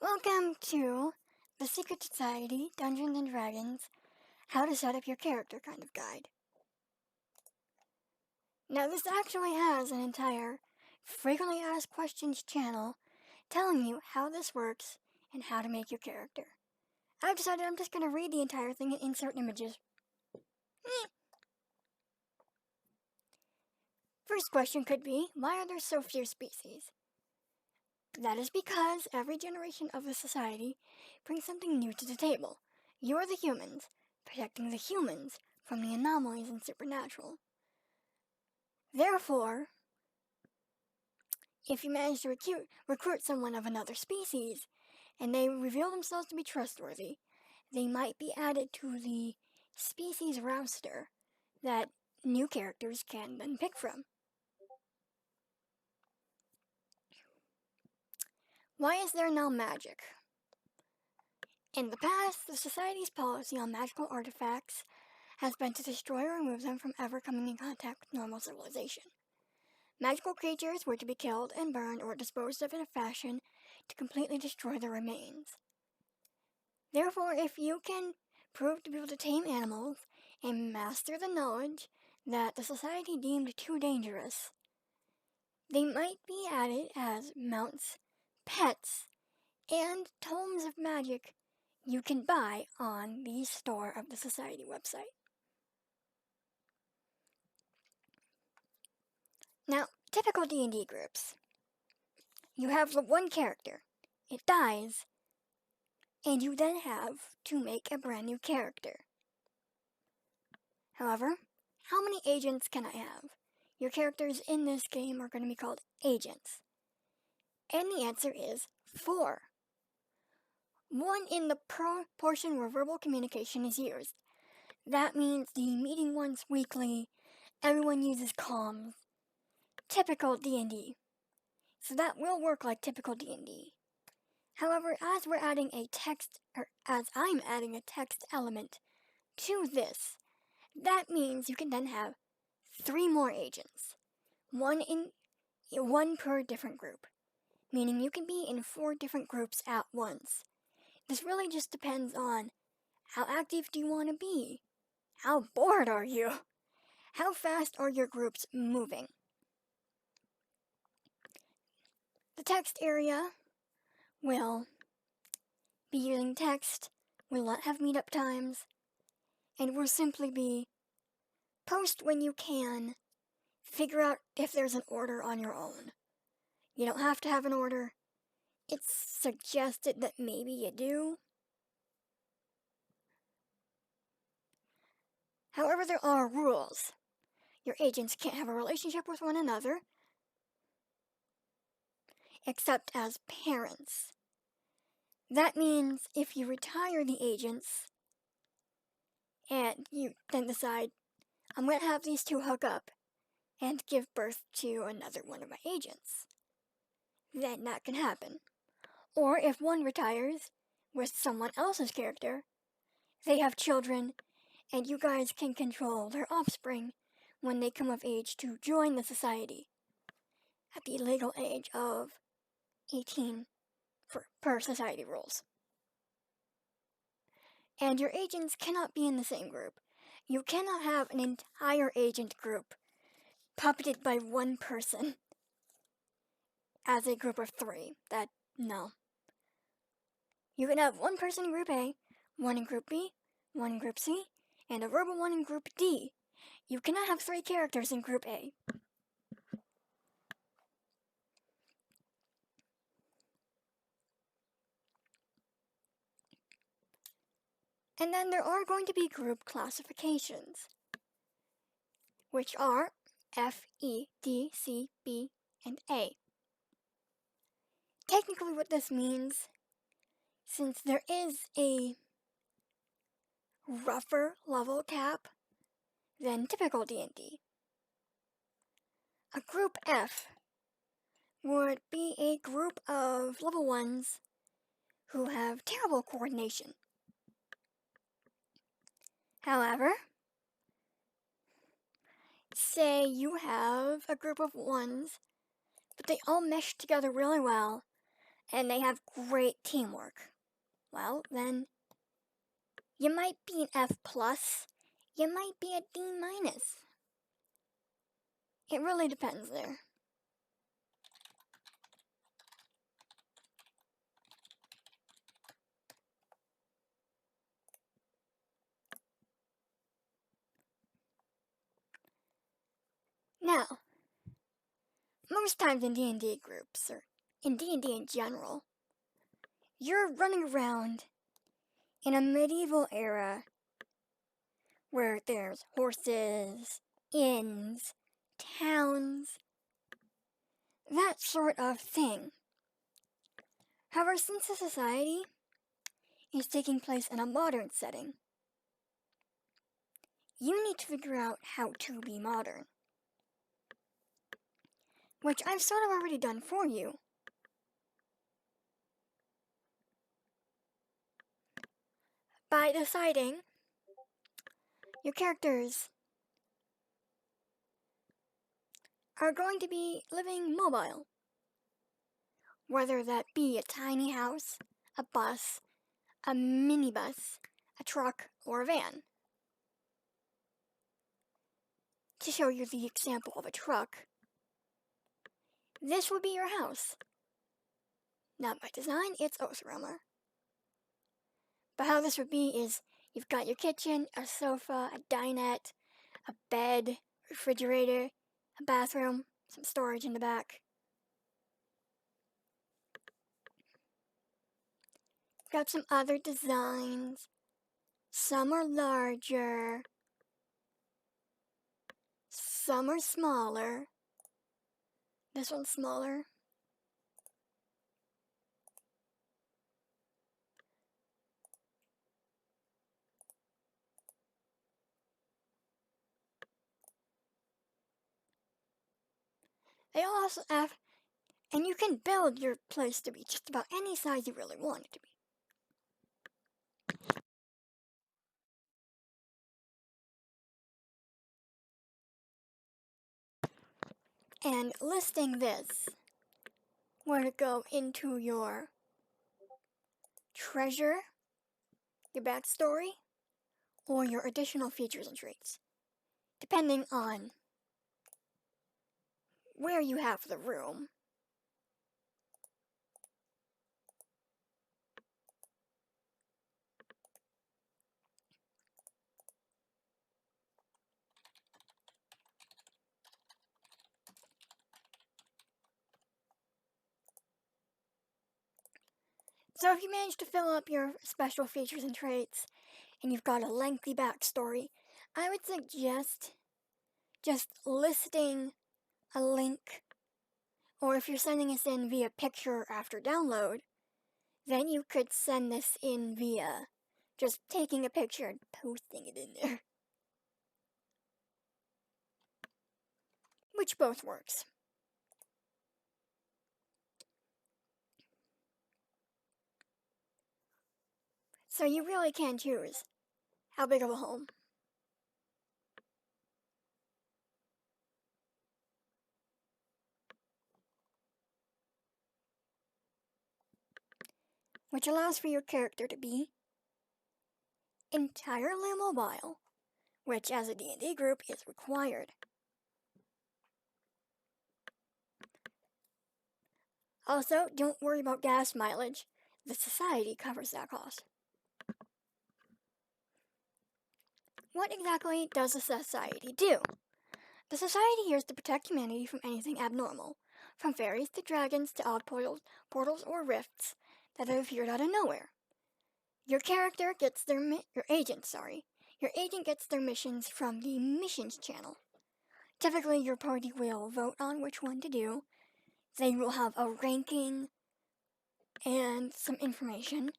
Welcome to the Secret Society Dungeons & Dragons How to Set Up Your Character kind of guide. Now this actually has an entire frequently asked questions channel telling you how this works and how to make your character. I've decided I'm just going to read the entire thing and insert images. First question could be, why are there so few species? That is because every generation of the society brings something new to the table. You are the humans, protecting the humans from the anomalies and supernatural. Therefore, if you manage to recruit someone of another species, and they reveal themselves to be trustworthy, they might be added to the species roster that new characters can then pick from. Why is there no magic? In the past, the Society's policy on magical artifacts has been to destroy or remove them from ever coming in contact with normal civilization. Magical creatures were to be killed and burned or disposed of in a fashion to completely destroy their remains. Therefore, if you can prove to be able to tame animals and master the knowledge that the Society deemed too dangerous, they might be added as mounts, pets, and tomes of magic you can buy on the store of the Society website. Now, typical D&D groups. You have one character. It dies, and you then have to make a brand new character. However, how many agents can I have? Your characters in this game are going to be called agents. And the answer is 4. One in the portion where verbal communication is used. That means the meeting once weekly, everyone uses comms. Typical D&D. So that will work like typical D&D. However, as I'm adding a text element to this, that means you can then have 3 more agents. One per different group. Meaning you can be in 4 different groups at once. This really just depends on how active do you want to be? How bored are you? How fast are your groups moving? The text area will be using text, will not have meetup times, and will simply be post when you can, figure out if there's an order on your own. You don't have to have an order. It's suggested that maybe you do. However, there are rules. Your agents can't have a relationship with one another, except as parents. That means if you retire the agents, and you then decide, I'm going to have these 2 hook up and give birth to another one of my agents, then that can happen. Or if one retires with someone else's character, they have children, and you guys can control their offspring when they come of age to join the Society at the legal age of 18 per Society rules. And your agents cannot be in the same group. You cannot have an entire agent group puppeted by one person as a group of 3. No. You can have one person in Group A, one in Group B, one in Group C, and a verbal one in Group D. You cannot have 3 characters in Group A. And then there are going to be group classifications, which are F, E, D, C, B, and A. Technically what this means, since there is a rougher level cap than typical D&D, a group F would be a group of level 1s who have terrible coordination. However, say you have a group of 1s, but they all mesh together really well, and they have great teamwork, well, then you might be an F+, you might be a D-. It really depends there. Now, most times in D&D groups, or in D&D in general, you're running around in a medieval era where there's horses, inns, towns, that sort of thing. However, since the society is taking place in a modern setting, you need to figure out how to be modern, which I've sort of already done for you. By deciding your characters are going to be living mobile, whether that be a tiny house, a bus, a minibus, a truck, or a van. To show you the example of a truck, this would be your house. Not by design, it's Oathrealmer. But how this would be is you've got your kitchen, a sofa, a dinette, a bed, refrigerator, a bathroom, some storage in the back. Got some other designs. Some are larger. Some are smaller. This one's smaller. They also have, and you can build your place to be just about any size you really want it to be. And listing this would go into your treasure, your backstory, or your additional features and traits, depending on where you have the room. So if you manage to fill up your special features and traits, and you've got a lengthy backstory, I would suggest just listing a link, or if you're sending this in via picture after download, then you could send this in via just taking a picture and posting it in there. Which both works. So you really can choose how big of a home. Which allows for your character to be entirely mobile, which as a D&D group is required. Also, don't worry about gas mileage. The society covers that cost. What exactly does the society do? The society here is to protect humanity from anything abnormal, from fairies to dragons to odd portals or rifts that have appeared out of nowhere. Your character gets your agent gets their missions from the missions channel. Typically, your party will vote on which one to do. They will have a ranking and some information,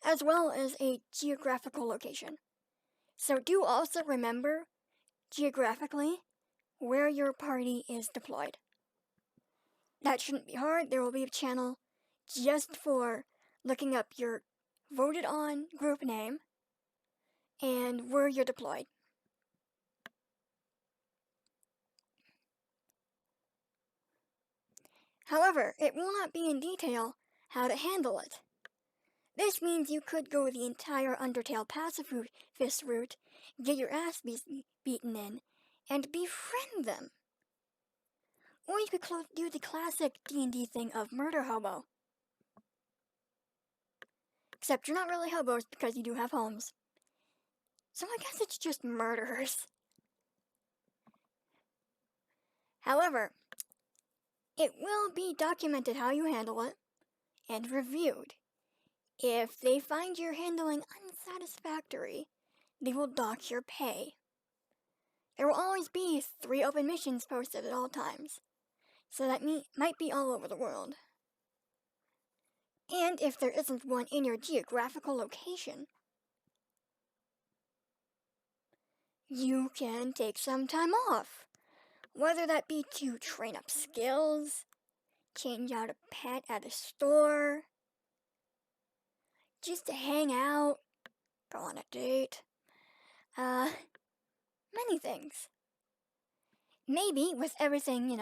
as well as a geographical location. So do also remember, geographically, where your party is deployed. That shouldn't be hard. There will be a channel just for looking up your voted on group name and where you're deployed. However, it will not be in detail how to handle it. This means you could go the entire Undertale pacifist route, get your ass beaten in, and befriend them. Or you could do the classic D&D thing of murder hobo. Except you're not really hobos because you do have homes. So I guess it's just murderers. However, it will be documented how you handle it and reviewed. If they find your handling unsatisfactory, they will dock your pay. There will always be 3 open missions posted at all times, so that might be all over the world. And if there isn't one in your geographical location, you can take some time off, whether that be to train up skills, change out a pet at a store, just to hang out, go on a date, many things. Maybe with everything,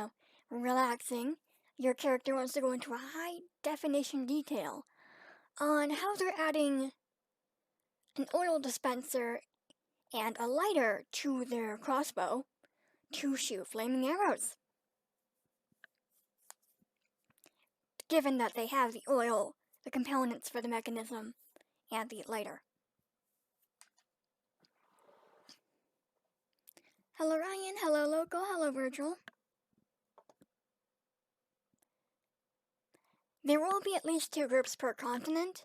relaxing, your character wants to go into a high-definition detail on how they're adding an oil dispenser and a lighter to their crossbow to shoot flaming arrows. Given that they have the oil, the components for the mechanism, and the lighter. Hello Ryan, hello Loco, hello Virgil. There will be at least 2 groups per continent,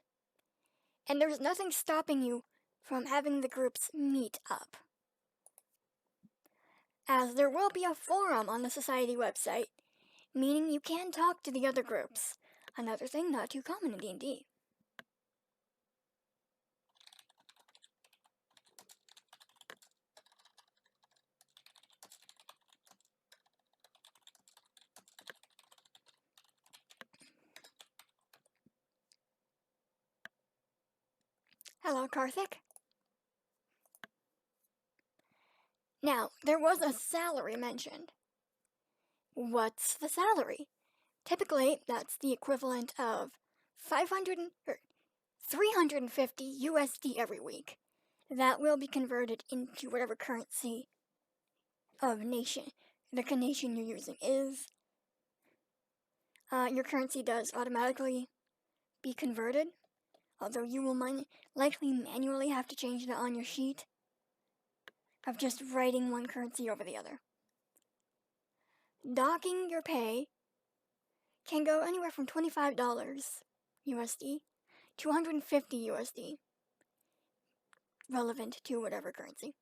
and there's nothing stopping you from having the groups meet up. As there will be a forum on the Society website, meaning you can talk to the other groups, another thing not too common in D&D. Hello, Karthik. Now, there was a salary mentioned. What's the salary? Typically, that's the equivalent of 350 USD every week. That will be converted into whatever currency of the nation you're using is. Your currency does automatically be converted, although you will likely manually have to change that on your sheet of just writing one currency over the other. Docking your pay can go anywhere from $25 USD to 150 USD, relevant to whatever currency.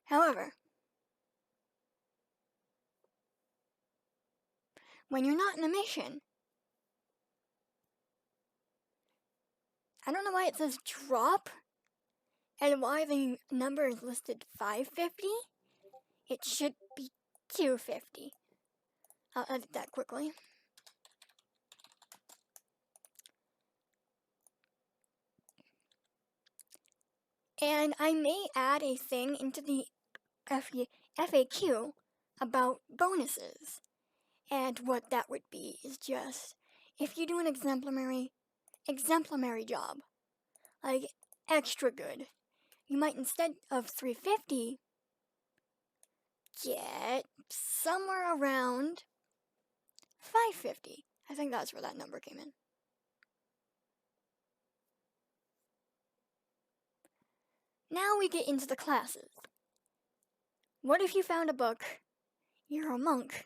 However, when you're not in a mission, I don't know why it says drop and why the number is listed 550. It should be 250. I'll edit that quickly. And I may add a thing into the FAQ about bonuses. And what that would be is just, if you do an exemplary job, like extra good, you might, instead of 350, get somewhere around 550. I think that's where that number came in. Now we get into the classes. What if you found a book, you're a monk,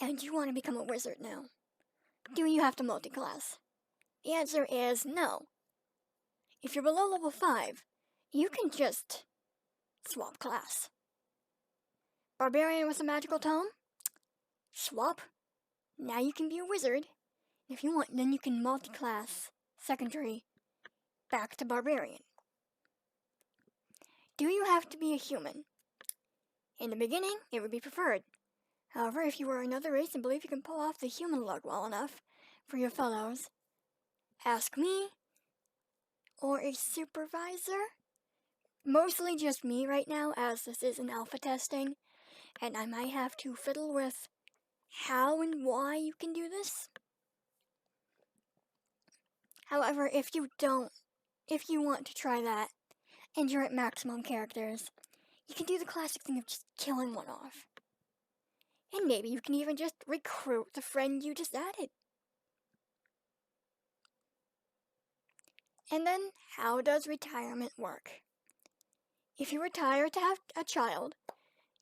and you want to become a wizard now? Do you have to multi-class? The answer is no. If you're below level 5, you can just swap class. Barbarian with a magical tome? Swap. Now you can be a wizard. If you want, then you can multi-class secondary back to barbarian. Do you have to be a human? In the beginning, it would be preferred. However, if you are another race and believe you can pull off the human look well enough for your fellows, ask me or a supervisor. Mostly just me right now, as this is an alpha testing. and I might have to fiddle with how and why you can do this. However, if you want to try that, and you're at maximum characters, you can do the classic thing of just killing one off. And maybe you can even just recruit the friend you just added. And then, how does retirement work? If you retire to have a child,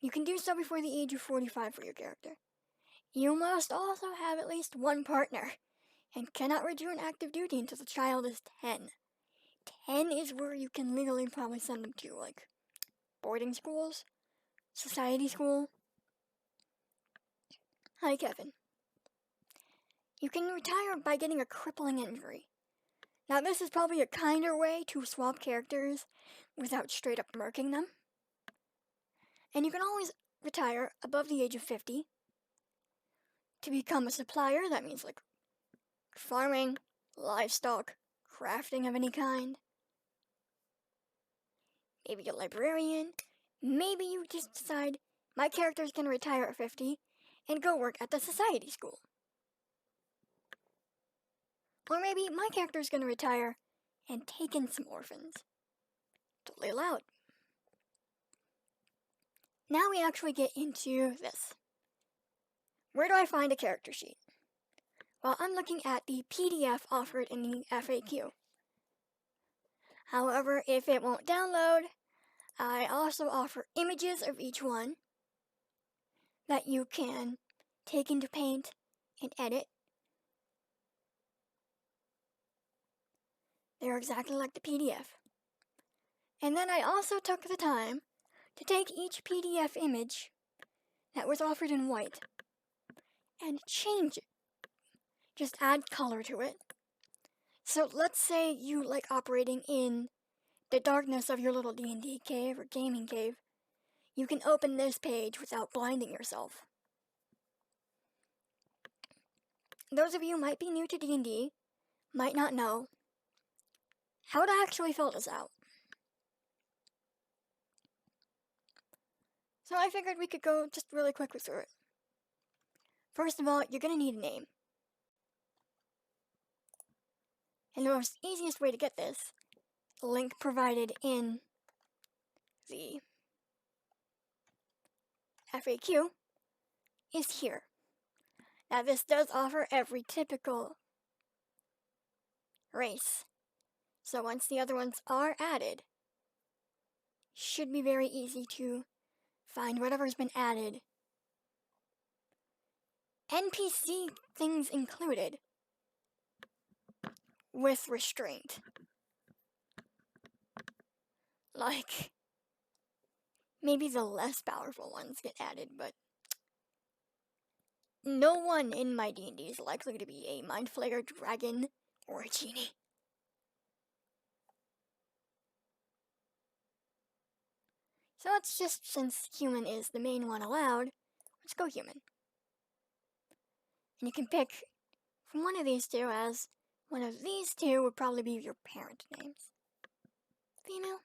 you can do so before the age of 45 for your character. You must also have at least one partner, and cannot rejoin active duty until the child is 10. 10 is where you can legally probably send them to, like, boarding schools, society school. Hi, Kevin. You can retire by getting a crippling injury. Now, this is probably a kinder way to swap characters without straight up murking them. And you can always retire above the age of 50 to become a supplier. That means like farming, livestock, crafting of any kind. Maybe a librarian. Maybe you just decide my character's gonna retire at 50 and go work at the society school. Or maybe my character's gonna retire and take in some orphans. Totally allowed. Now we actually get into this. Where do I find a character sheet? Well, I'm looking at the PDF offered in the FAQ. However, if it won't download, I also offer images of each one that you can take into Paint and edit. They're exactly like the PDF. And then I also took the time to take each PDF image that was offered in white and change it. Just add color to it. So let's say you like operating in the darkness of your little D&D cave or gaming cave. You can open this page without blinding yourself. Those of you who might be new to D&D might not know how to actually fill this out. So I figured we could go just really quickly through it. First of all, you're going to need a name. And the most easiest way to get this, the link provided in the FAQ, is here. Now this does offer every typical race. So once the other ones are added, should be very easy to find whatever's been added. NPC things included, with restraint. Like, maybe the less powerful ones get added, but no one in my D&D is likely to be a Mind Flayer dragon or a genie. So it's just, since human is the main one allowed, let's go human. And you can pick from one of these two, as one of these two would probably be your parent names. Female.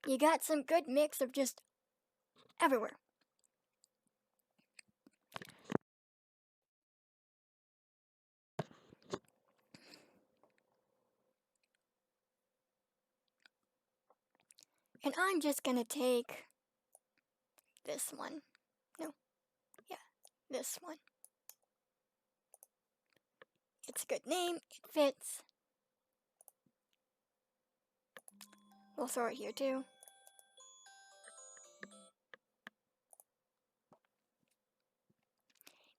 You got some good mix of just everywhere. And I'm just gonna take this one. No. Yeah, this one. It's a good name, it fits. We'll throw it here too.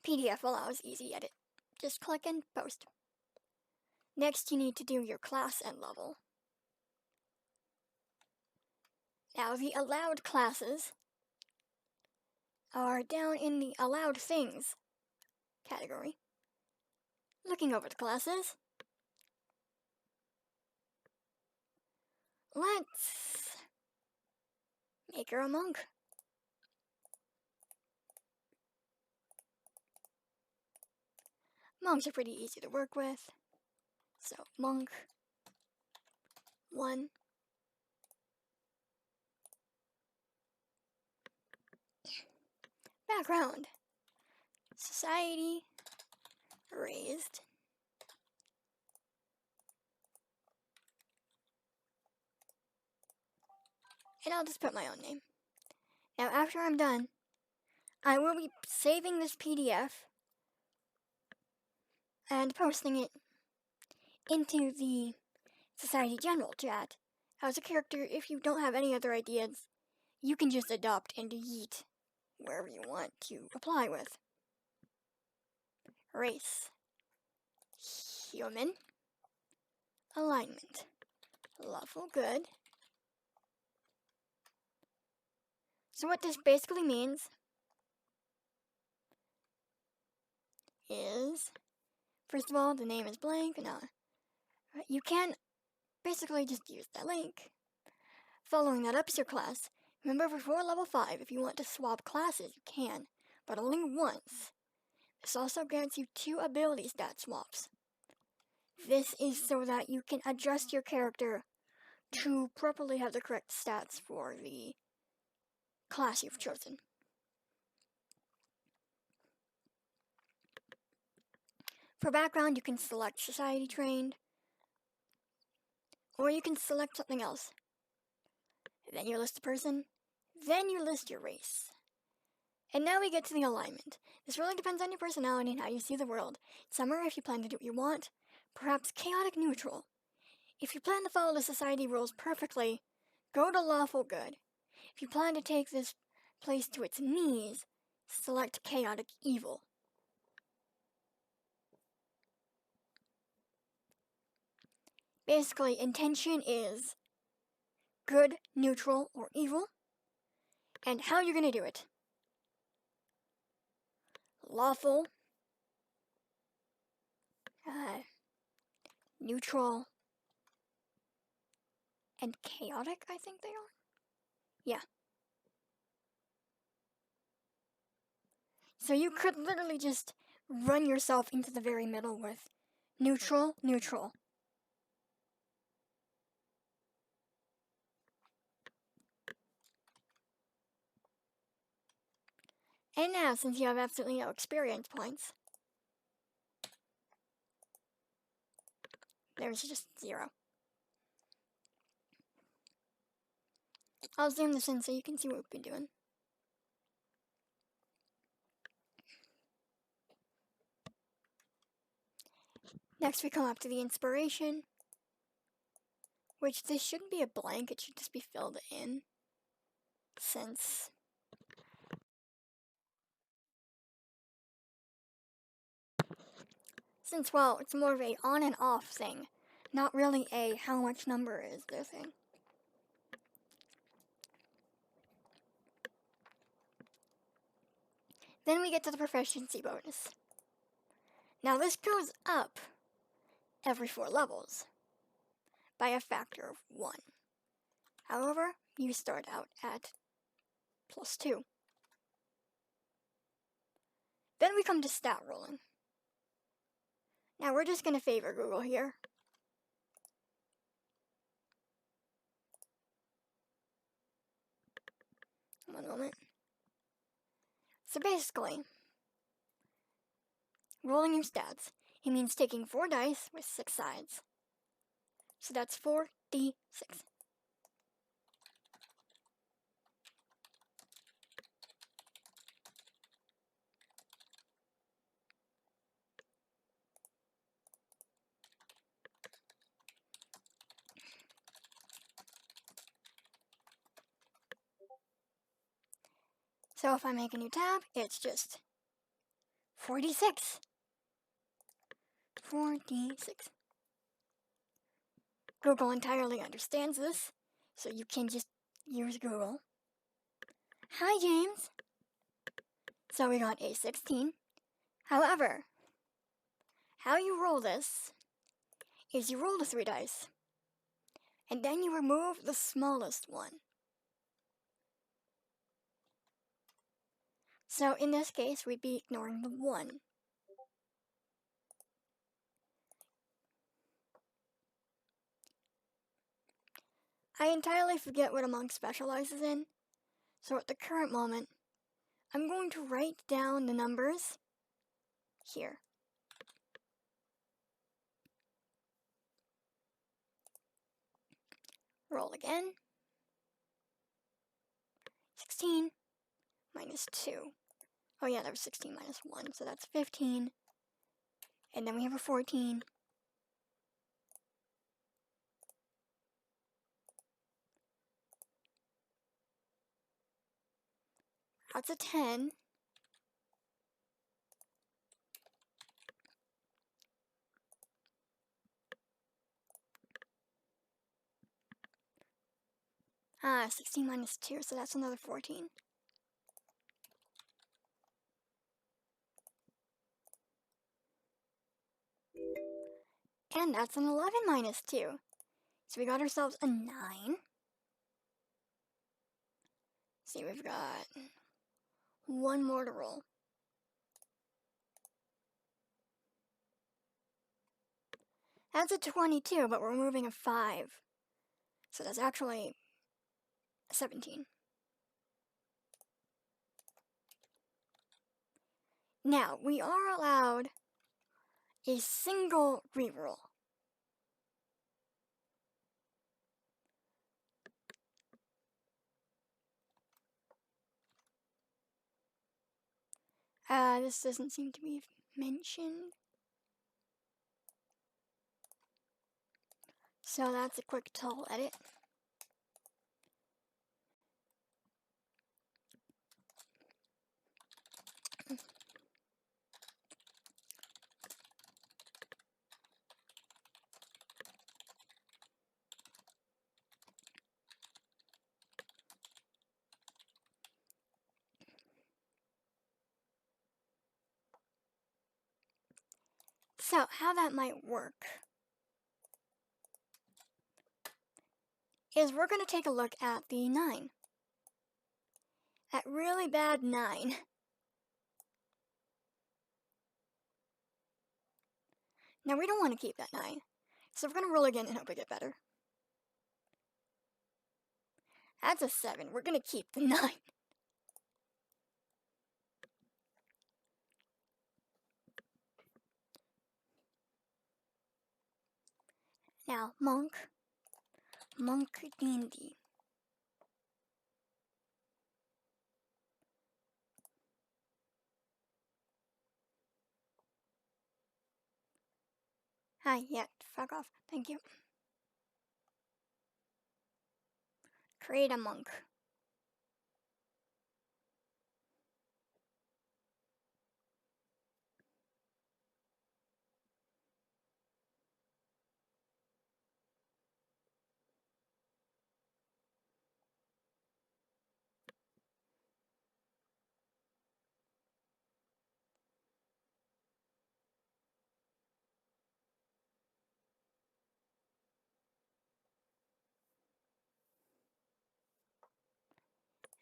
PDF allows easy edit. Just click and post. Next, you need to do your class and level. Now, the allowed classes are down in the allowed things category. Looking over the classes, let's make her a monk. Monks are pretty easy to work with. So, monk 1. Background. Society. Raised. And I'll just put my own name. Now after I'm done, I will be saving this PDF and posting it into the Society General chat. As a character, if you don't have any other ideas, you can just adopt and yeet wherever you want to apply with. Race. Human. Alignment. Lawful good. So what this basically means is, first of all, the name is blank. Now, you can basically just use that link. Following that up is your class. Remember, before level 5, if you want to swap classes, you can, but only once. This also grants you 2 ability stat swaps. This is so that you can adjust your character to properly have the correct stats for the class you've chosen. For background, you can select Society Trained, or you can select something else. Then you list the person, then you list your race. And now we get to the alignment. This really depends on your personality and how you see the world. Summer, if you plan to do what you want. Perhaps chaotic neutral. If you plan to follow the society rules perfectly, go to lawful good. If you plan to take this place to its knees, select chaotic evil. Basically, intention is good, neutral, or evil, and how you're going to do it. Lawful, neutral, and chaotic, I think they are. Yeah. So you could literally just run yourself into the very middle with neutral, neutral. And now, since you have absolutely no experience points, there's just 0. I'll zoom this in so you can see what we've been doing. Next we come up to the inspiration, which this shouldn't be a blank, it should just be filled in, since well, it's more of a on and off thing, not really a how much number is their thing. Then we get to the proficiency bonus. Now this goes up every 4 levels by a factor of 1. However, you start out at +2. Then we come to stat rolling. Now we're just going to favor Google here. One moment. So basically, rolling your stats, it means taking 4 dice with 6 sides. So that's 4d6. So if I make a new tab, it's just 4d6. 4d6. Google entirely understands this, so you can just use Google. Hi, James. So we got a 16. However, how you roll this is you roll the 3 dice, and then you remove the smallest one. So in this case, we'd be ignoring the 1. I entirely forget what a monk specializes in, so at the current moment, I'm going to write down the numbers here. Roll again. 16 minus 2. Oh yeah, that was 16 minus 1, so that's 15. And then we have a 14. That's a 10. Ah, 16 minus 2, so that's another 14. And that's an 11 minus 2. So we got ourselves a 9. See, we've got one more to roll. That's a 22, but we're removing a 5. So that's actually 17. Now, we are allowed a single reroll. This doesn't seem to be mentioned. So that's a quick toll edit. So, how that might work is we're going to take a look at the 9. That really bad 9. Now, we don't want to keep that 9. So we're going to roll again and hope we get better. That's a 7. We're going to keep the 9. Now, Monk DnD. Hi, yeah, fuck off. Thank you. Create a monk.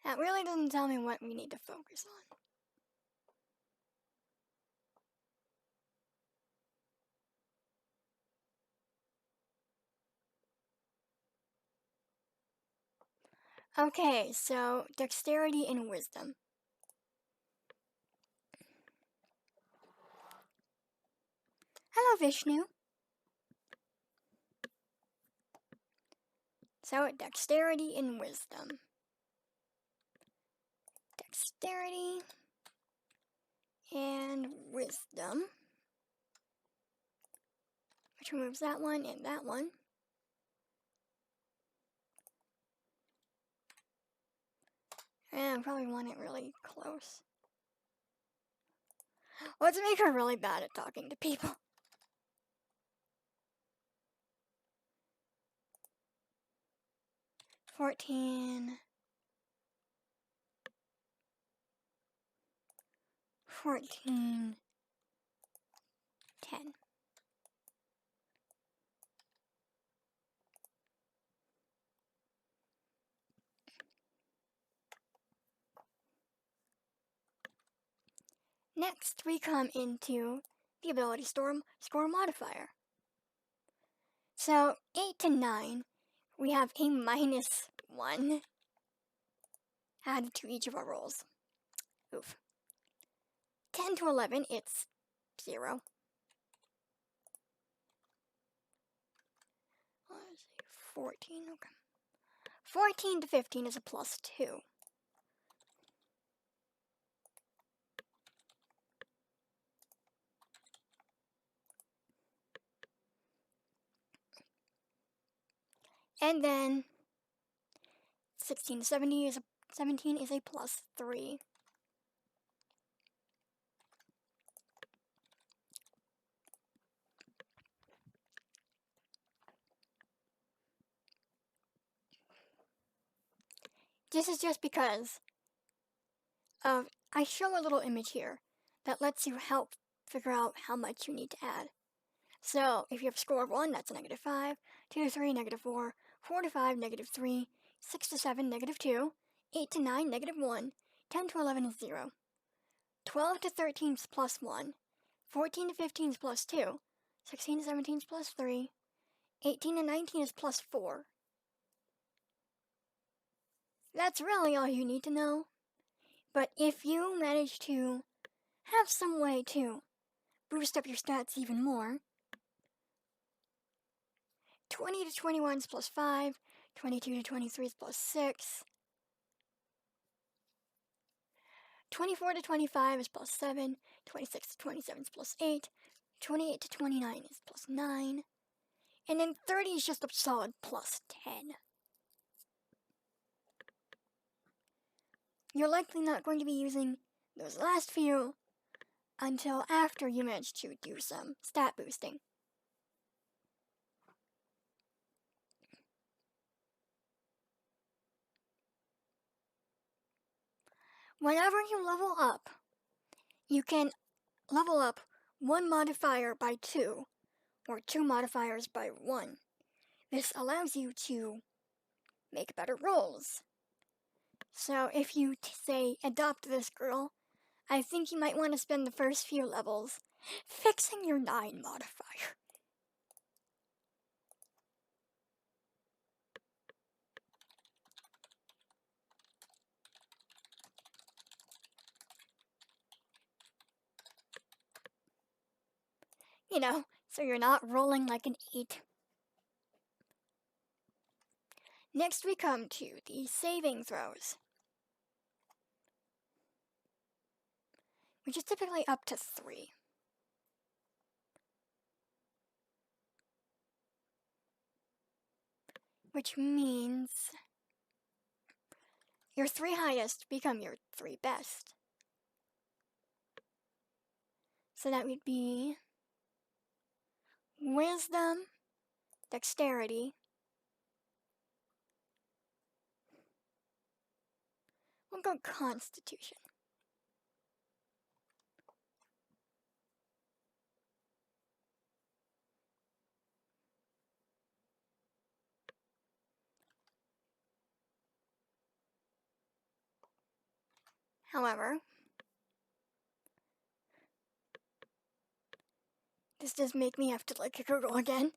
That really doesn't tell me what we need to focus on. Okay, so dexterity and wisdom. Hello, Vishnu. So, dexterity and wisdom. Dexterity and wisdom. Which removes that one and that one. And I probably want it really close. Let's make her really bad at talking to people. Fourteen, 10. Next, we come into the ability score modifier. So, 8 to 9, we have a -1 added to each of our rolls. Oof. 10 to 11, it's 0. Let's see, 14, okay. 14 to 15 is a plus 2. And then 16 to 17 is a plus 3. This is just because of, I show a little image here that lets you help figure out how much you need to add. So if you have a score of 1, that's a -5, 2 to 3, -4, 4 to 5, -3, 6 to 7, -2, 8 to 9, -1, 10 to 11 is 0, 12 to 13 is plus 1, 14 to 15 is plus 2, 16 to 17 is plus 3, 18 to 19 is plus 4. That's really all you need to know. But if you manage to have some way to boost up your stats even more, 20 to 21 is plus 5, 22 to 23 is plus 6, 24 to 25 is plus 7, 26 to 27 is plus 8, 28 to 29 is plus 9, and then 30 is just a solid plus 10. You're likely not going to be using those last few until after you manage to do some stat boosting. Whenever you level up, you can level up one modifier by 2, or 2 modifiers by 1. This allows you to make better rolls. So if you say adopt this girl, I think you might want to spend the first few levels fixing your 9 modifier. You know, so you're not rolling like an 8. Next we come to the saving throws, which is typically up to 3. Which means your 3 highest become your 3 best. So that would be Wisdom, Dexterity, we'll go Constitution. However, this does make me have to like Google again.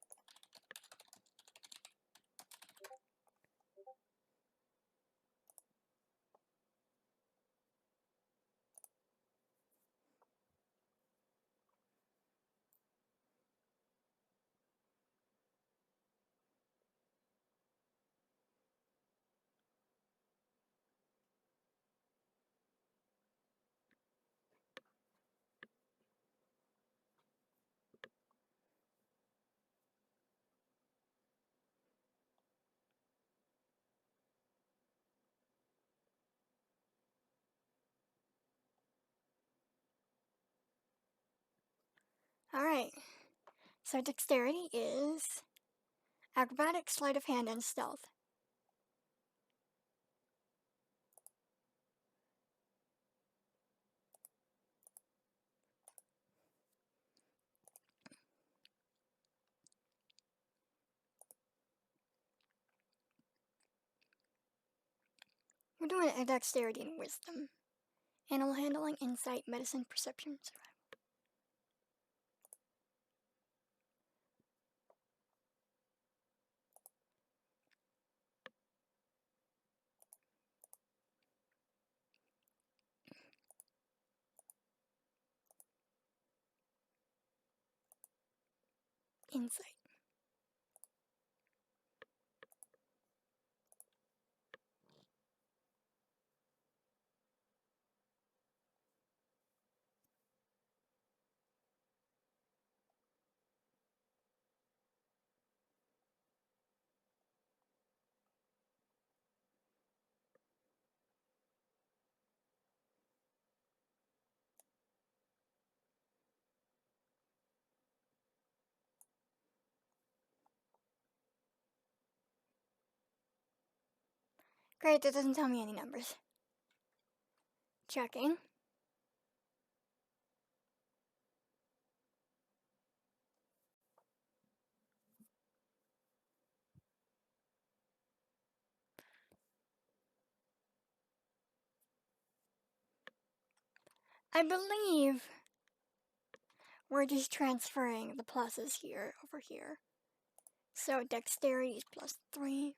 Alright, so Dexterity is Acrobatics, Sleight of Hand, and Stealth. We're doing a Dexterity and Wisdom. Animal Handling, Insight, Medicine, Perception, Survival. insight. Great, that doesn't tell me any numbers. Checking. I believe we're just transferring the pluses here over here. So dexterity is +3.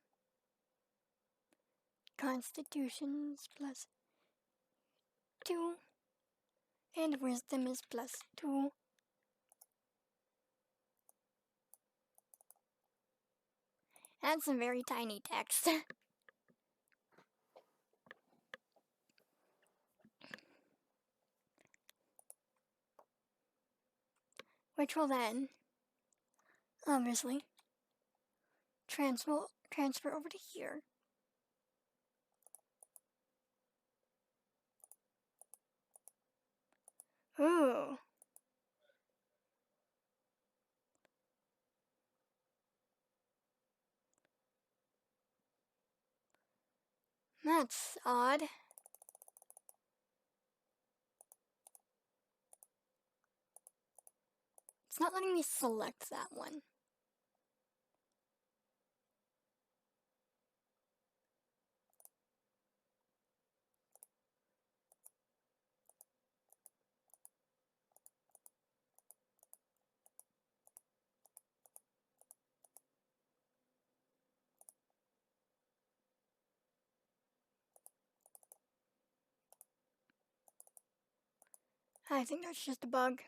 Constitution's +2. And wisdom is +2. That's some very tiny text. Which will then, obviously, transfer over to here. Ooh. That's odd. It's not letting me select that one. I think that's just a bug.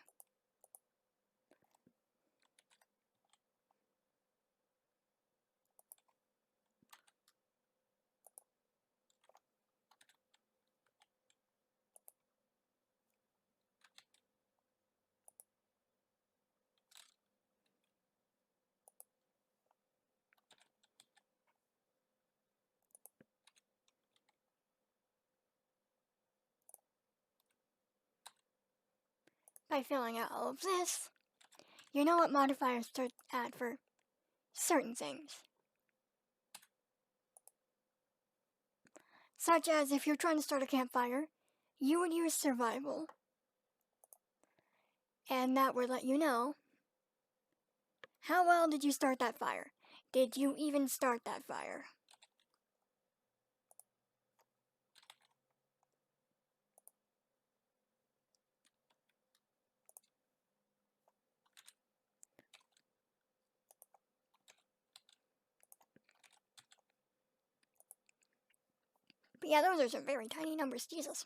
By filling out all of this, you know what modifiers to add for certain things. Such as if you're trying to start a campfire, you would use survival. And that would let you know, how well did you start that fire? Did you even start that fire? But yeah, those are some very tiny numbers, Jesus.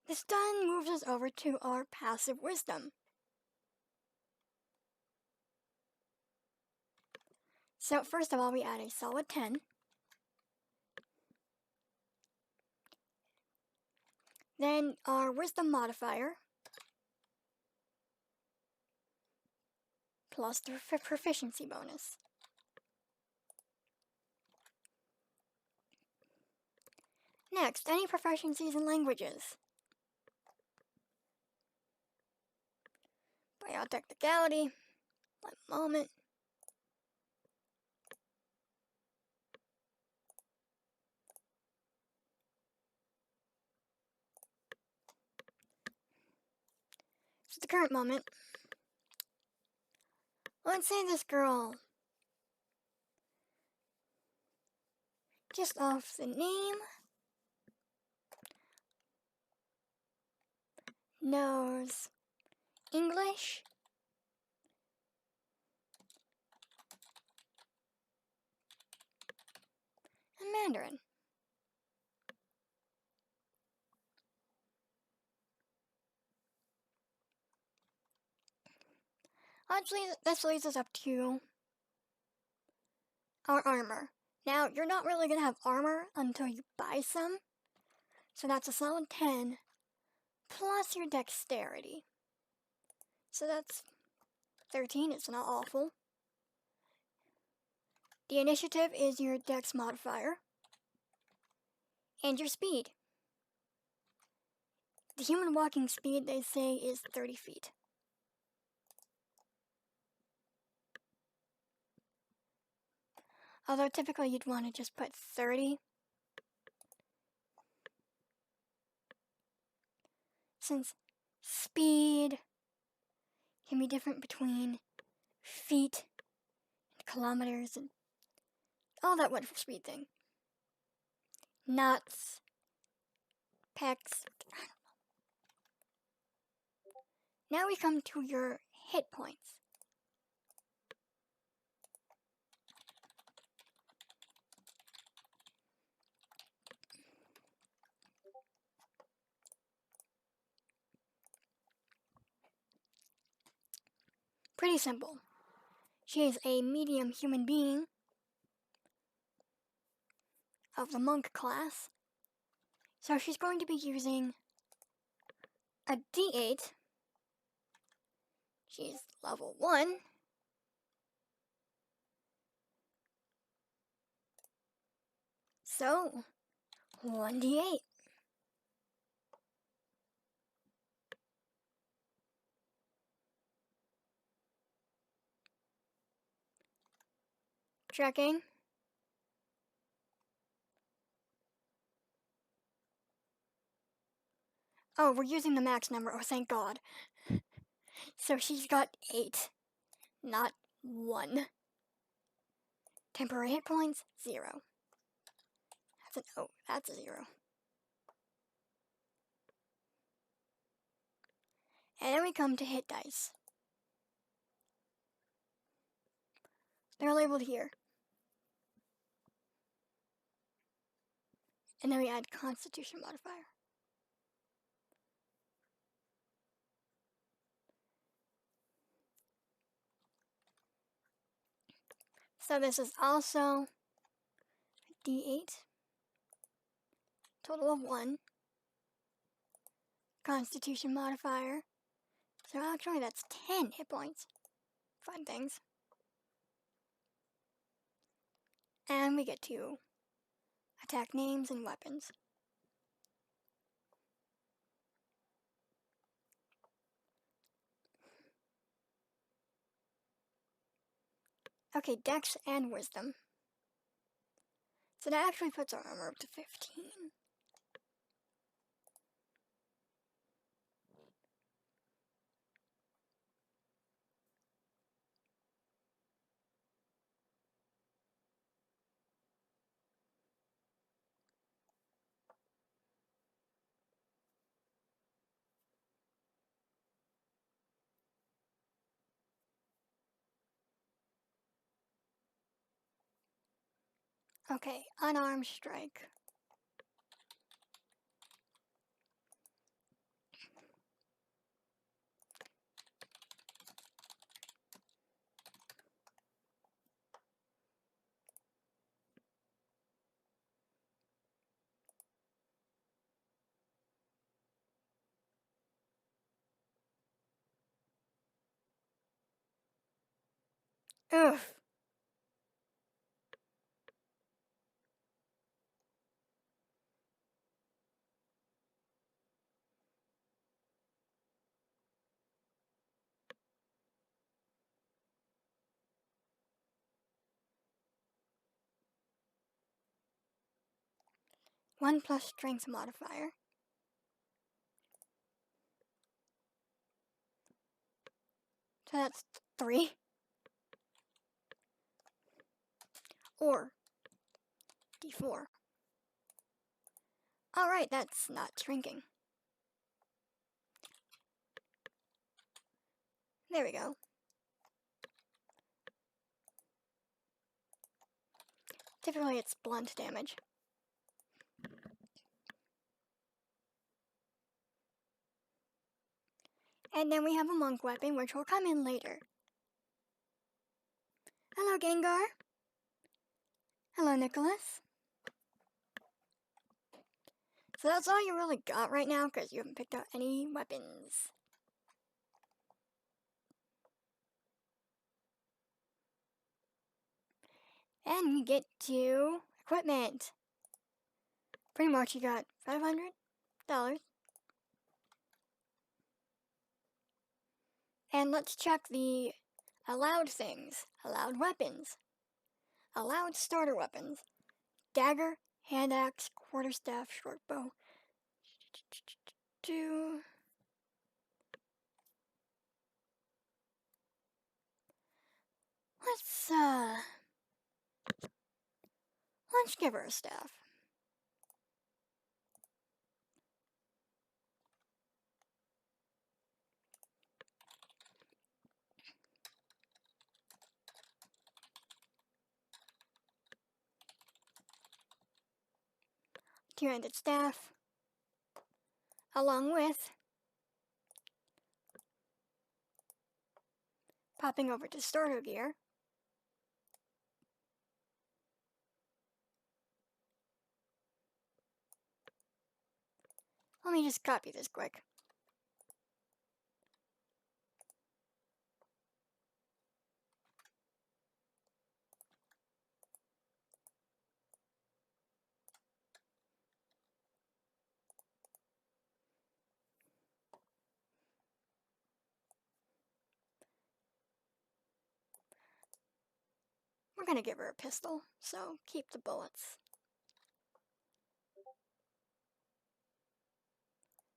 This then moves us over to our passive wisdom. So first of all, we add a solid 10. Then our wisdom modifier, plus the proficiency bonus. Next, any proficiencies in languages. Biotechnicality, one moment. So the current moment, let's say this girl, just off the name, knows English, and Mandarin. Actually, this leads us up to our armor. Now, you're not really going to have armor until you buy some, so that's a solid 10, plus your dexterity. So that's 13, it's not awful. The initiative is your dex modifier, and your speed. The human walking speed, they say, is 30 feet. Although typically you'd want to just put 30. Since speed can be different between feet and kilometers and all that wonderful speed thing. Knots, pecs. Now we come to your hit points. Pretty simple. She is a medium human being of the monk class, so she's going to be using a D8. She's level 1. So, 1d8. Checking. Oh, we're using the max number. Oh, thank God. So she's got 8, not 1. Temporary hit points, 0. That's a 0. And then we come to hit dice. They're labeled here. And then we add Constitution modifier. So this is also D8. Total of 1. Constitution modifier. So actually that's 10 hit points. Fun things. And we get to attack names and weapons. Okay, Dex and Wisdom. So that actually puts our armor up to 15. Okay, unarmed strike. Oof. One plus strength modifier. So that's 3. Or D4. Alright, that's not shrinking. There we go. Typically it's blunt damage. And then we have a monk weapon, which will come in later. Hello, Gengar. Hello, Nicholas. So that's all you really got right now, because you haven't picked out any weapons. And we get to equipment. Pretty much you got $500. And let's check the allowed things. Allowed weapons. Allowed starter weapons. Dagger, hand axe, quarterstaff, short bow. Let's give her a staff. Two-handed staff, along with popping over to starter gear. Let me just copy this quick. We're gonna give her a pistol, so keep the bullets.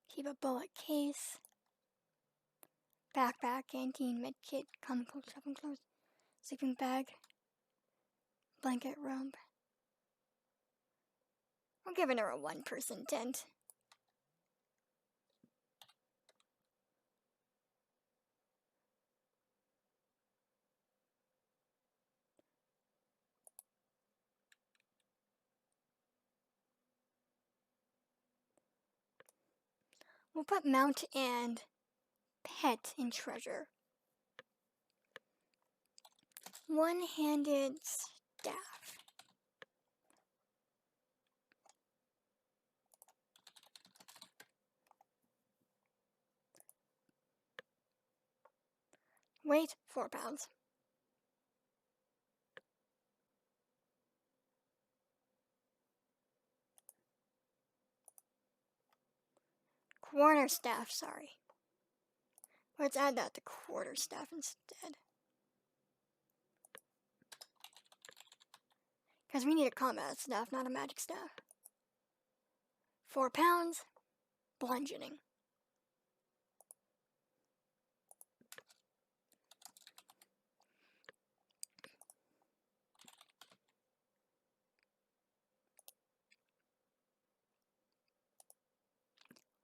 Keep a bullet case. Backpack, canteen, medkit, common cold shopping clothes, sleeping bag, blanket, robe. We're giving her a one-person tent. We'll put mount and pet in treasure. One-handed staff. Weight, 4 pounds. Quarterstaff, sorry. Let's add that to quarterstaff instead. Because we need a combat staff, not a magic staff. 4 pounds. Bludgeoning.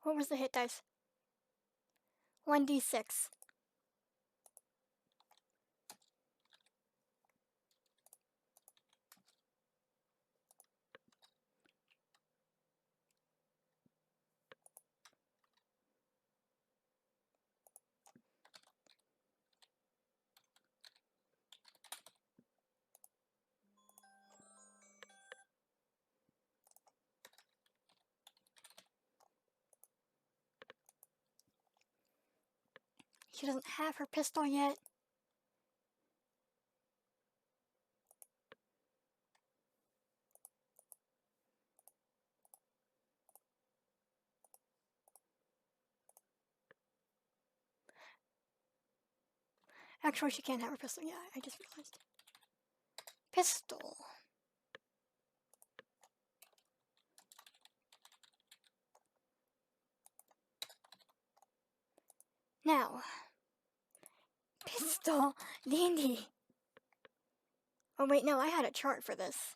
What was the hit dice? 1d6. She doesn't have her pistol yet. Actually, she can't have her pistol yet. I just realized. Pistol. Now. Pistol. DnD. Oh wait, no, I had a chart for this.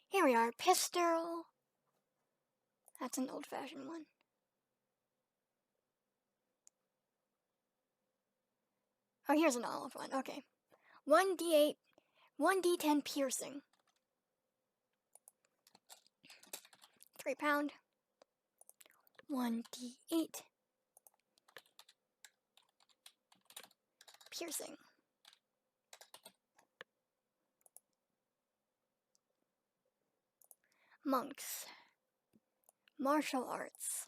Here we are. Pistol. That's an old-fashioned one. Oh, here's an olive one. Okay. 1d8, 1d10 piercing. 3 pound. 1d8 piercing. Monks. Martial arts.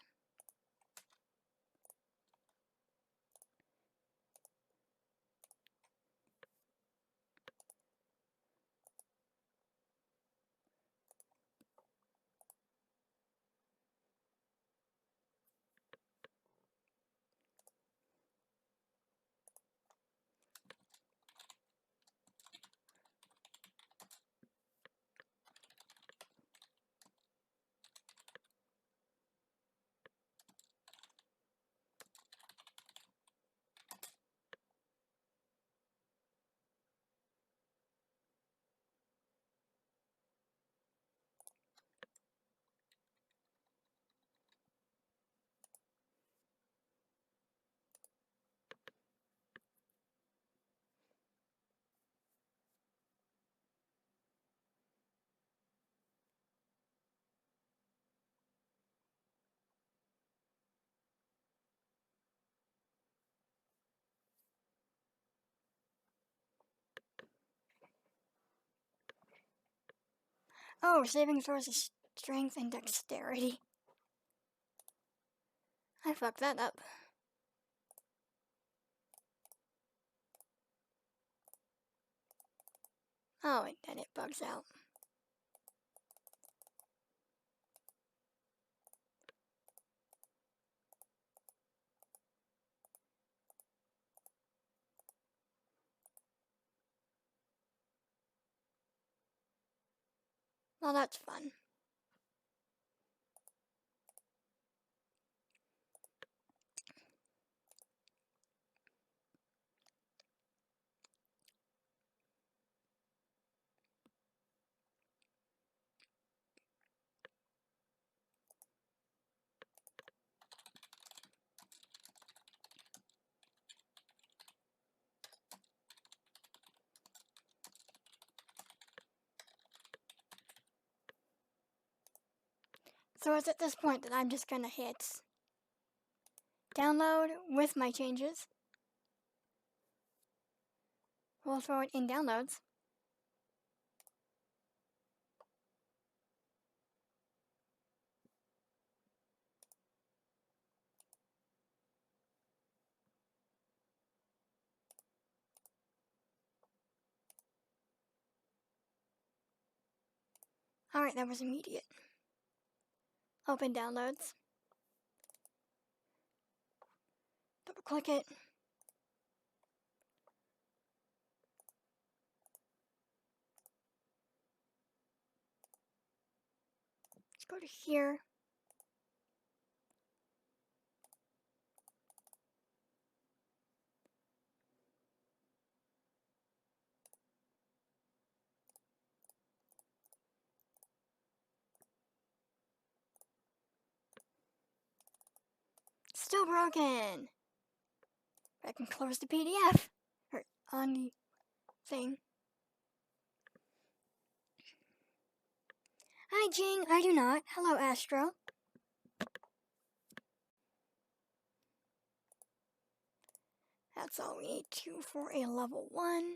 Oh, saving throws is strength and dexterity. I fucked that up. Oh, and then it bugs out. Well, that's fun. So it's at this point that I'm just gonna hit download with my changes. We'll throw it in downloads. Alright, that was immediate. Open downloads. Double click it. Let's go to here. Still broken. I can close the PDF or on the thing. Hi, Jing. I do not. Hello, Astro. That's all we need to for a level 1.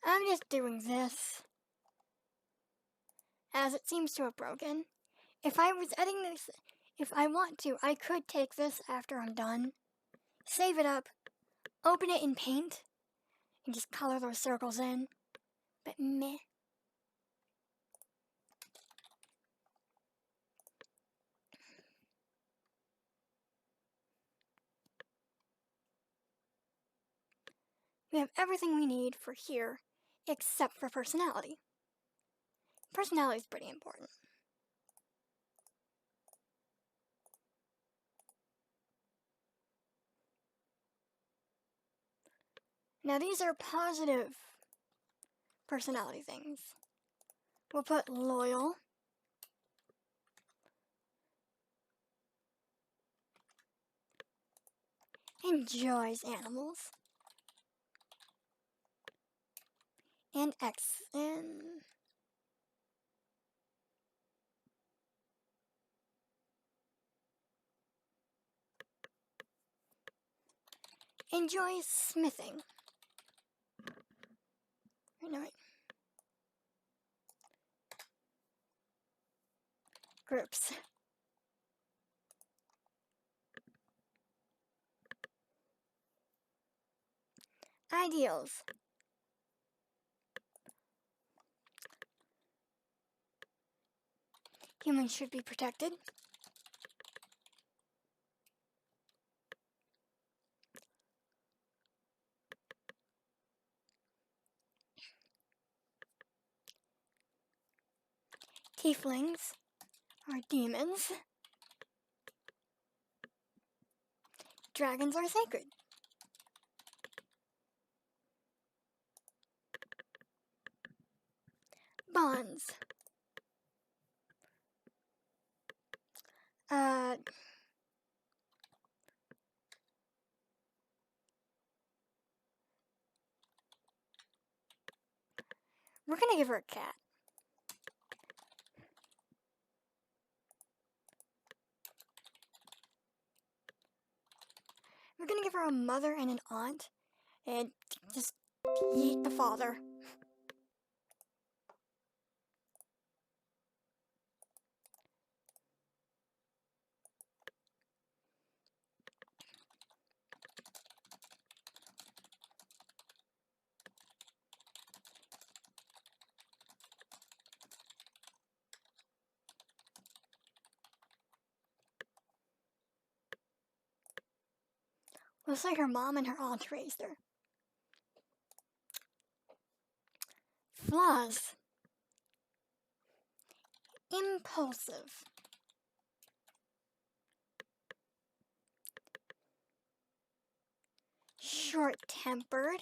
I'm just doing this as it seems to have broken. If I was editing this, if I want to, I could take this after I'm done, save it up, open it in Paint, and just color those circles in. But meh. We have everything we need for here, except for personality. Personality is pretty important. Now these are positive personality things. We'll put loyal, enjoys animals, and enjoys smithing. No, wait. Groups. Ideals. Humans should be protected. Tieflings are demons. Dragons are sacred. Bonds. We're gonna give her a cat. We're gonna give her a mother and an aunt, and just yeet the father. Looks like her mom and her aunt raised her. Flaws. Impulsive. Short-tempered.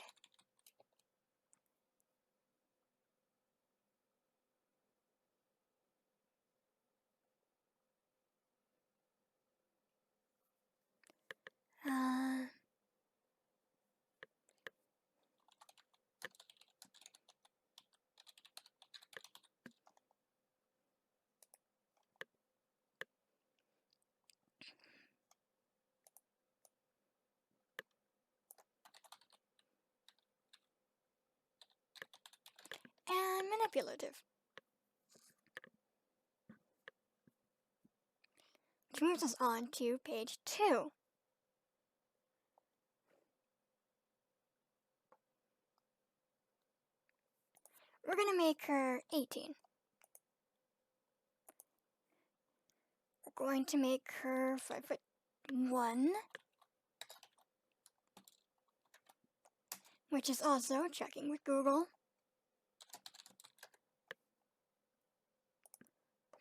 And manipulative. Which moves us on to page 2. We're gonna make her 18. We're going to make her 5'1", which is also checking with Google.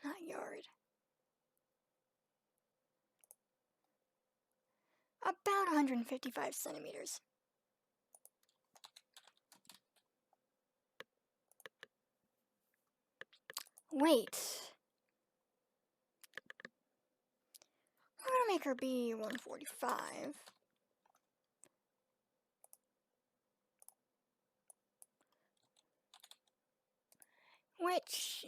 Not yard. About 155 centimeters. Weight. We're gonna make her be 145. Which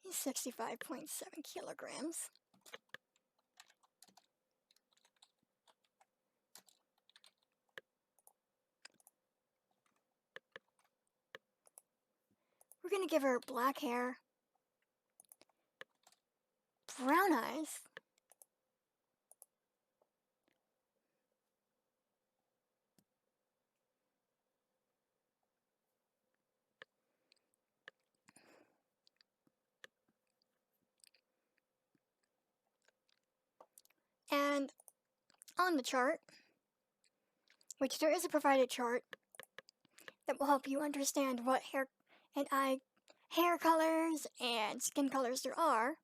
is 65.7 kilograms. We're gonna give her black hair, brown eyes, and on the chart, which there is a provided chart that will help you understand what hair colors and skin colors there are,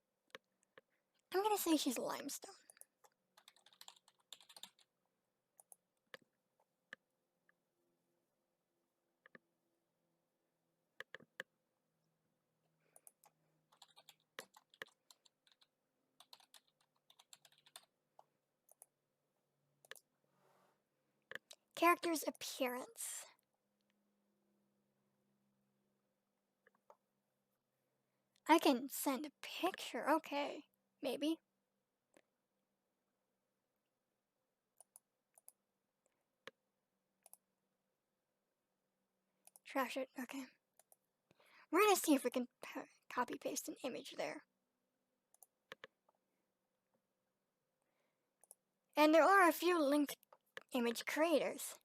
I'm gonna say she's limestone. Character's appearance. I can send a picture, okay, maybe. Trash it, okay. We're gonna see if we can copy paste an image there. And there are a few linked image creators.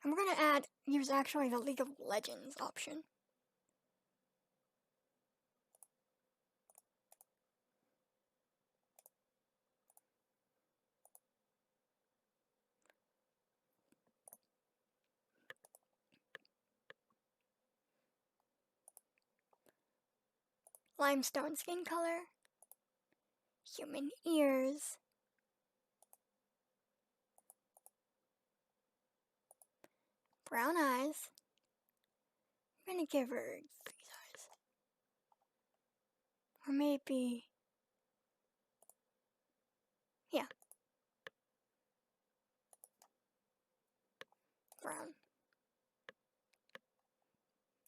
And we're gonna use actually the League of Legends option. Limestone skin color, human ears, brown eyes. I'm gonna give her these eyes. Or maybe, yeah, brown.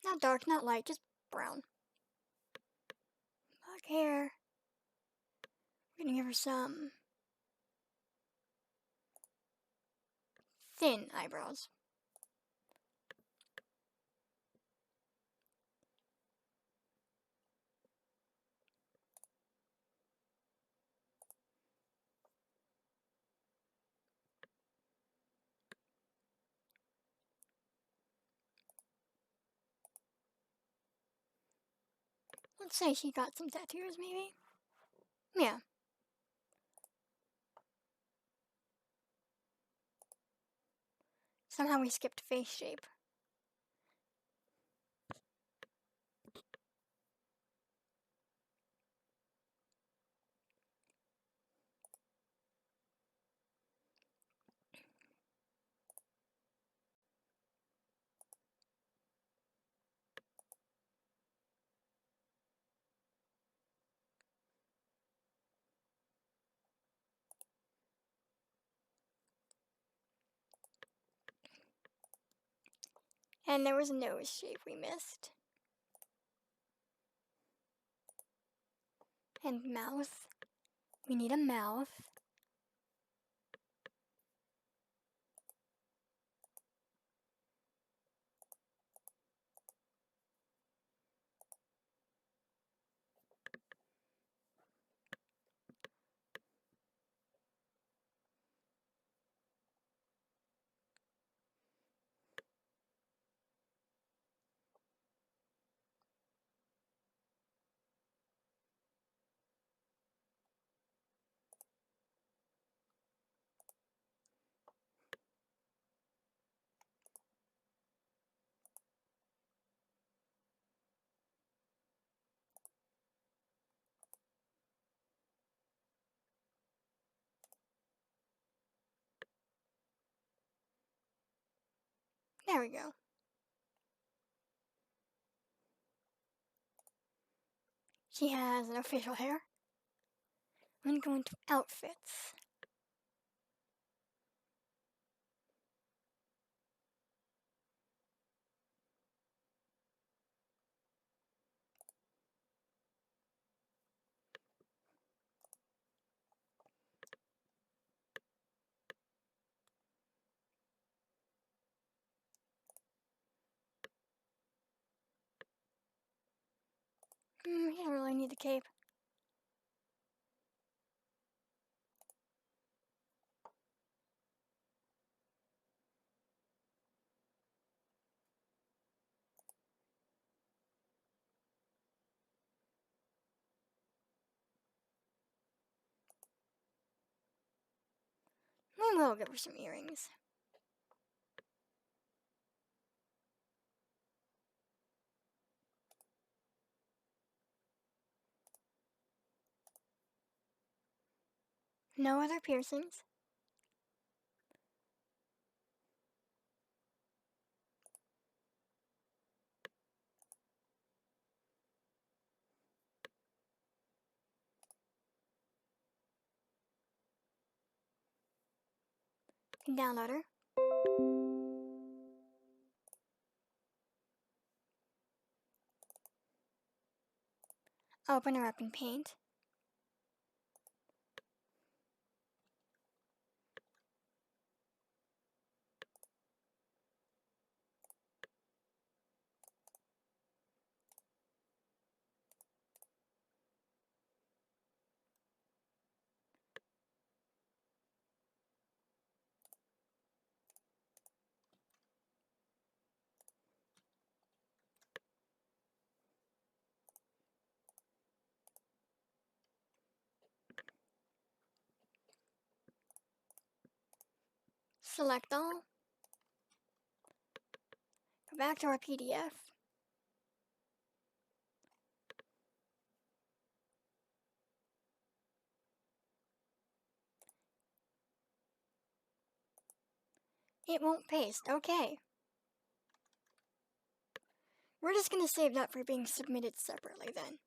Not dark, not light, just brown. Black hair. We're gonna give her some thin eyebrows. Let's say she got some tattoos, maybe? Yeah. Somehow we skipped face shape. And there was a nose shape we missed. And mouth. We need a mouth. There we go. She has an official hair. I'm gonna go into outfits. You don't really need the cape. will give her some earrings. No other piercings. You can download her. Open her up in Paint. Select all. Go back to our PDF. It won't paste. Okay. We're just going to save that for being submitted separately then.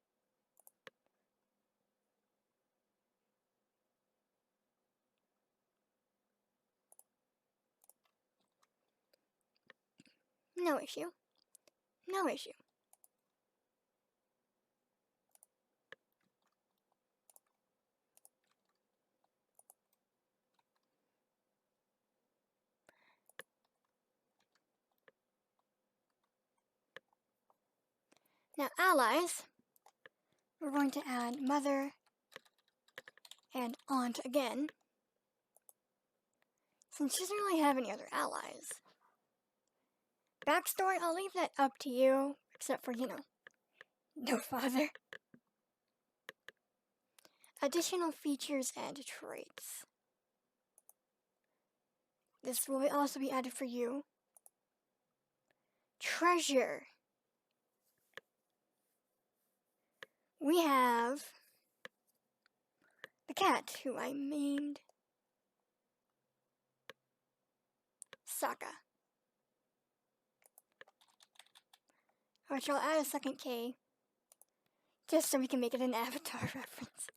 No issue. No issue. Now, allies, we're going to add mother and aunt again, since she doesn't really have any other allies. Backstory, I'll leave that up to you, except for, no father. Additional features and traits. This will also be added for you. Treasure. We have the cat, who I named Sokka. Which I'll add a second K, just so we can make it an Avatar reference.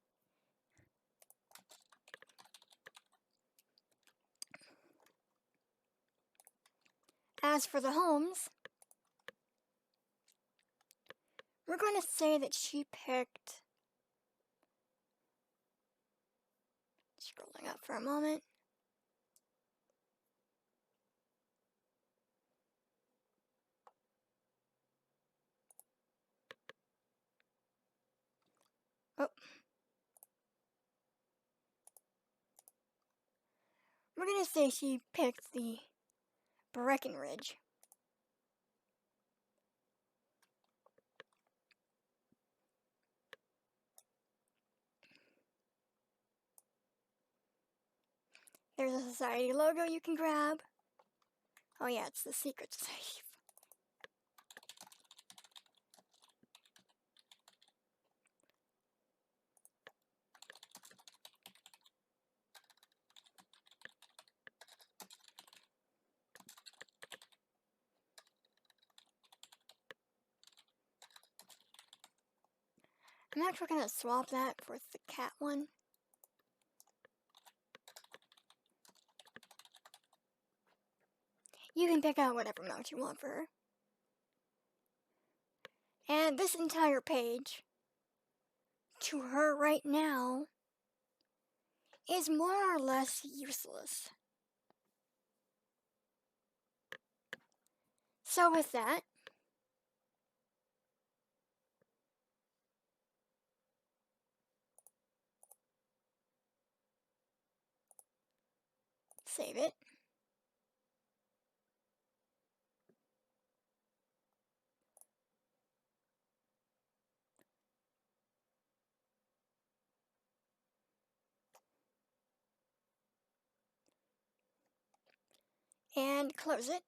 As for the homes, we're going to say that she picked... Scrolling up for a moment. Oh. We're going to say she picked the Breckenridge. There's a society logo you can grab. Oh yeah, it's the secret society. I'm actually going to swap that for the cat one. You can pick out whatever mount you want for her. And this entire page, to her right now, is more or less useless. So with that, save it. and close it.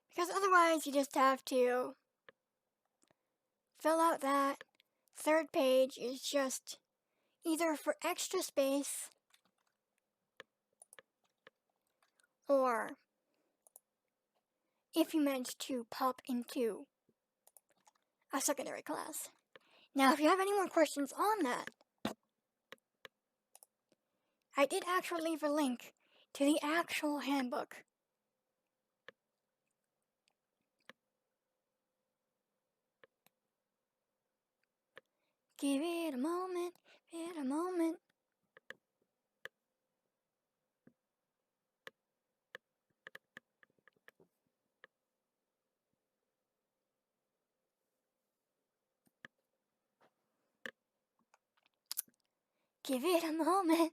Because otherwise you just have to fill out that third page is just either for extra space or if you manage to pop into a secondary class. Now, if you have any more questions on that, I did actually leave a link to the actual handbook. Give it a moment, give it a moment. Give it a moment.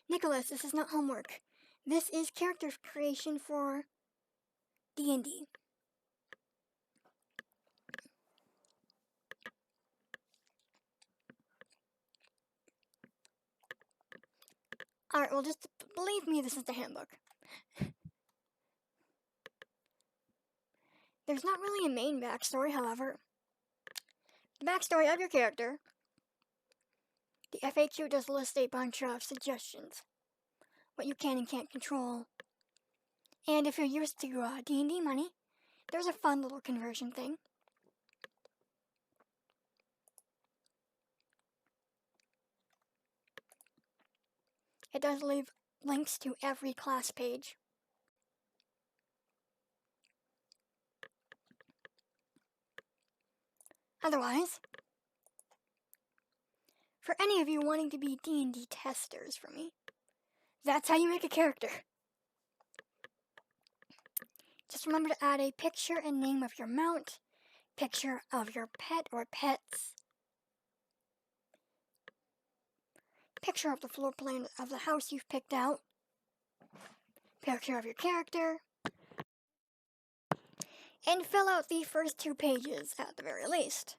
Nicholas, this is not homework. This is character creation for D&D. Alright, well just believe me, this is the handbook. There's not really a main backstory, however. The backstory of your character. The FAQ does list a bunch of suggestions. What you can and can't control. And if you're used to D&D money, there's a fun little conversion thing. It does leave links to every class page. Otherwise, for any of you wanting to be D&D testers for me, that's how you make a character. Just remember to add a picture and name of your mount, picture of your pet or pets, picture of the floor plan of the house you've picked out, picture of your character, and fill out the first 2 pages at the very least.